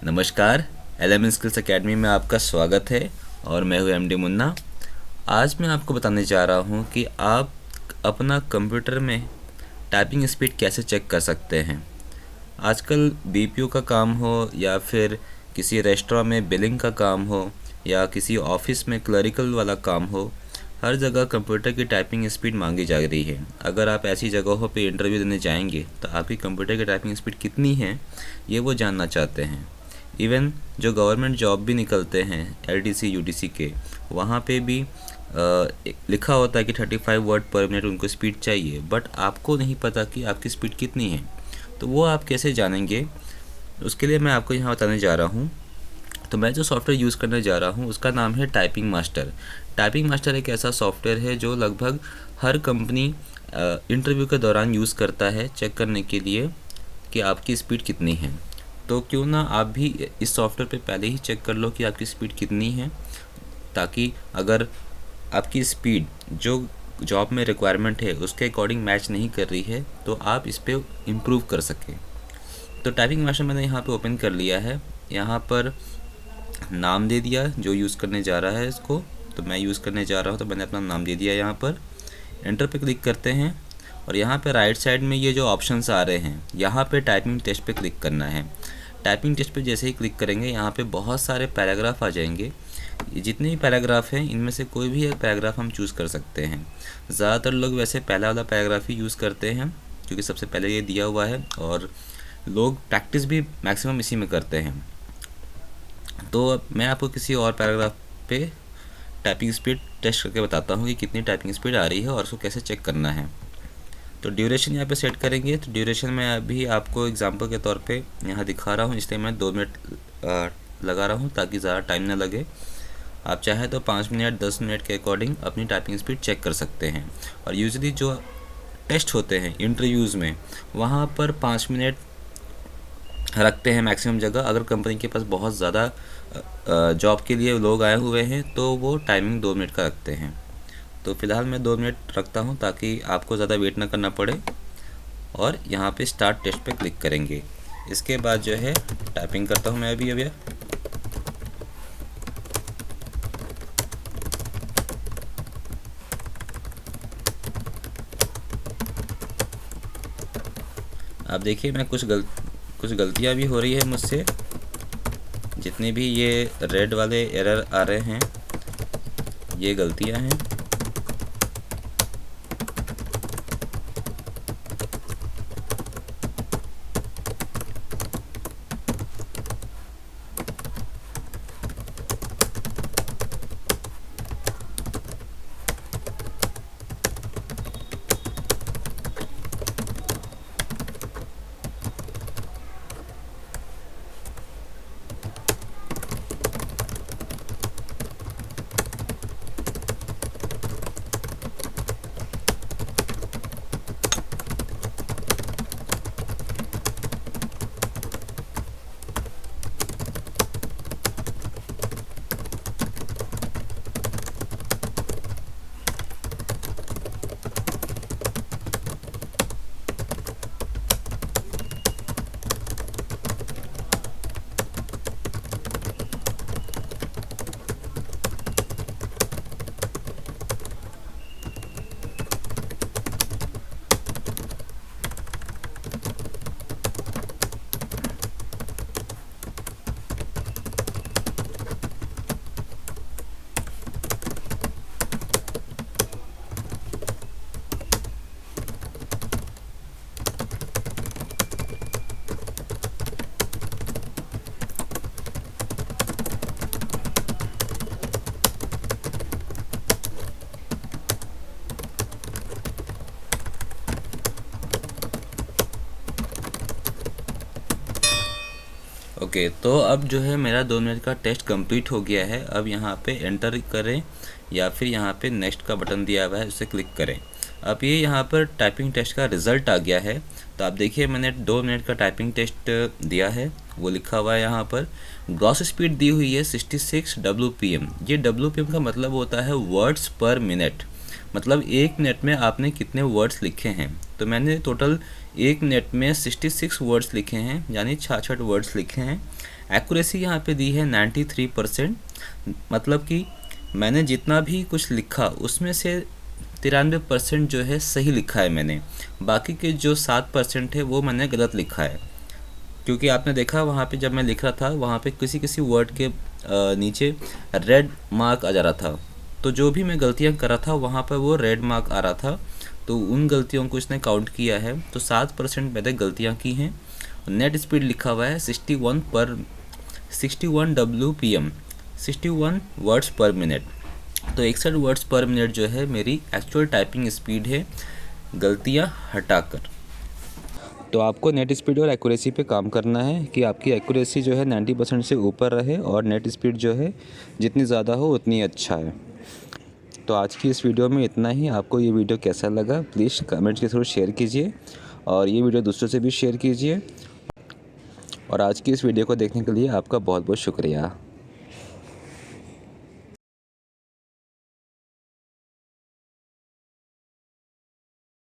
नमस्कार। LM skills academy में आपका स्वागत है और मैं हूं एमडी मुन्ना। आज मैं आपको बताने जा रहा हूं कि आप अपना कंप्यूटर में टाइपिंग स्पीड कैसे चेक कर सकते हैं। आजकल बीपीओ का काम हो या फिर किसी रेस्टोरेंट में बिलिंग का काम हो या किसी ऑफिस में क्लरिकल वाला काम हो, हर जगह कंप्यूटर की टाइपिंग स्पीड मांगी जा रही है। अगर आप ऐसी जगहों पे इंटरव्यू देने जाएंगे तो आपकी कंप्यूटर की टाइपिंग स्पीड कितनी है ये वो जानना चाहते हैं। इवन जो गवर्नमेंट जॉब भी निकलते हैं एलडीसी यूडीसी के, वहाँ पे भी लिखा होता है कि 35 वर्ड पर मिनट उनको स्पीड चाहिए, बट आपको नहीं पता कि आपकी स्पीड कितनी है। तो वो आप कैसे जानेंगे, उसके लिए मैं आपको यहाँ बताने जा रहा हूँ। तो मैं जो सॉफ्टवेयर यूज़ करने जा रहा हूँ उसका नाम है टाइपिंग मास्टर। टाइपिंग मास्टर एक ऐसा सॉफ्टवेयर है जो लगभग हर कंपनी इंटरव्यू के दौरान यूज़ करता है चेक करने के लिए कि आपकी स्पीड कितनी है। तो क्यों ना आप भी इस सॉफ्टवेयर पे पहले ही चेक कर लो कि आपकी स्पीड कितनी है, ताकि अगर आपकी स्पीड जो जॉब में रिक्वायरमेंट है उसके अकॉर्डिंग मैच नहीं कर रही है तो आप इस पर इम्प्रूव कर सकें। तो टाइपिंग मास्टर मैंने यहाँ पे ओपन कर लिया है। यहाँ पर नाम दे दिया जो यूज़ करने जा रहा है इसको, तो मैं यूज़ करने जा रहा हूँ तो मैंने अपना नाम दे दिया। यहाँ पर एंटर पे क्लिक करते हैं और यहाँ पे राइट साइड में ये जो ऑप्शंस आ रहे हैं यहाँ पे टाइपिंग टेस्ट पे क्लिक करना है। टाइपिंग टेस्ट पे जैसे ही क्लिक करेंगे यहाँ पे बहुत सारे पैराग्राफ आ जाएंगे। ये जितने भी पैराग्राफ हैं इनमें से कोई भी एक पैराग्राफ हम चूज़ कर सकते हैं। ज़्यादातर लोग वैसे पहला वाला पैराग्राफ ही यूज़ करते हैं क्योंकि सबसे पहले ये दिया हुआ है और लोग प्रैक्टिस भी मैक्सिमम इसी में करते हैं। तो अब मैं आपको किसी और पैराग्राफ पे टाइपिंग स्पीड टेस्ट करके बताता हूँ कि कितनी टाइपिंग स्पीड आ रही है और उसको कैसे चेक करना है। तो ड्यूरेशन यहाँ पे सेट करेंगे। तो ड्यूरेशन मैं अभी आपको एग्जांपल के तौर पे यहाँ दिखा रहा हूँ, इसलिए मैं 2 मिनट लगा रहा हूँ ताकि ज़्यादा टाइम ना लगे। आप चाहे तो 5 मिनट 10 मिनट के अकॉर्डिंग अपनी टाइपिंग स्पीड चेक कर सकते हैं। और यूजली जो टेस्ट होते हैं इंटरव्यूज़ में वहाँ पर 5 मिनट रखते हैं मैक्सिमम जगह। अगर कंपनी के पास बहुत ज़्यादा जॉब के लिए लोग आए हुए हैं तो वो टाइमिंग 2 मिनट का रखते हैं। तो फ़िलहाल मैं 2 मिनट रखता हूँ ताकि आपको ज़्यादा वेट ना करना पड़े। और यहाँ पे स्टार्ट टेस्ट पे क्लिक करेंगे। इसके बाद जो है टाइपिंग करता हूँ मैं अभी। आप देखिए मैं कुछ गलतियाँ भी हो रही है मुझसे। जितने भी ये रेड वाले एरर आ रहे हैं ये गलतियाँ हैं। ओके, तो अब जो है मेरा 2 मिनट का टेस्ट कंप्लीट हो गया है। अब यहाँ पे एंटर करें या फिर यहाँ पे नेक्स्ट का बटन दिया हुआ है उसे क्लिक करें। अब ये यहाँ पर टाइपिंग टेस्ट का रिज़ल्ट आ गया है। तो आप देखिए मैंने 2 मिनट का टाइपिंग टेस्ट दिया है, वो लिखा हुआ है यहाँ पर। ग्रॉस स्पीड दी हुई है 66 WPM। ये WPM का मतलब होता है वर्ड्स पर मिनट, मतलब 1 मिनट में आपने कितने वर्ड्स लिखे हैं। तो मैंने टोटल 1 मिनट में 66 वर्ड्स लिखे हैं, यानी 66 वर्ड्स लिखे हैं। एक्यूरेसी यहाँ पे दी है 93%, मतलब कि मैंने जितना भी कुछ लिखा उसमें से 93% जो है सही लिखा है मैंने, बाकी के जो 7% है वो मैंने गलत लिखा है। क्योंकि आपने देखा वहाँ पे जब मैं लिख रहा था वहाँ पे किसी किसी वर्ड के नीचे रेड मार्क आ जा रहा था, तो जो भी मैं गलतियाँ कर रहा था वहाँ पर वो रेड मार्क आ रहा था, तो उन गलतियों को इसने काउंट किया है। तो 7% मैंने गलतियाँ की हैं। नेट स्पीड लिखा हुआ है 61 WPM, 61 वर्ड्स पर मिनट, तो 61 वर्ड्स पर मिनट जो है मेरी एक्चुअल टाइपिंग स्पीड है, गलतियाँ हटाकर। तो आपको नेट स्पीड और एक्यूरेसी पे काम करना है कि आपकी एक्यूरेसी जो है 90% से ऊपर रहे और नेट स्पीड जो है जितनी ज़्यादा हो उतनी अच्छा है। तो आज की इस वीडियो में इतना ही। आपको ये वीडियो कैसा लगा प्लीज़ कमेंट्स के थ्रू शेयर कीजिए और ये वीडियो दूसरों से भी शेयर कीजिए। और आज की इस वीडियो को देखने के लिए आपका बहुत बहुत शुक्रिया।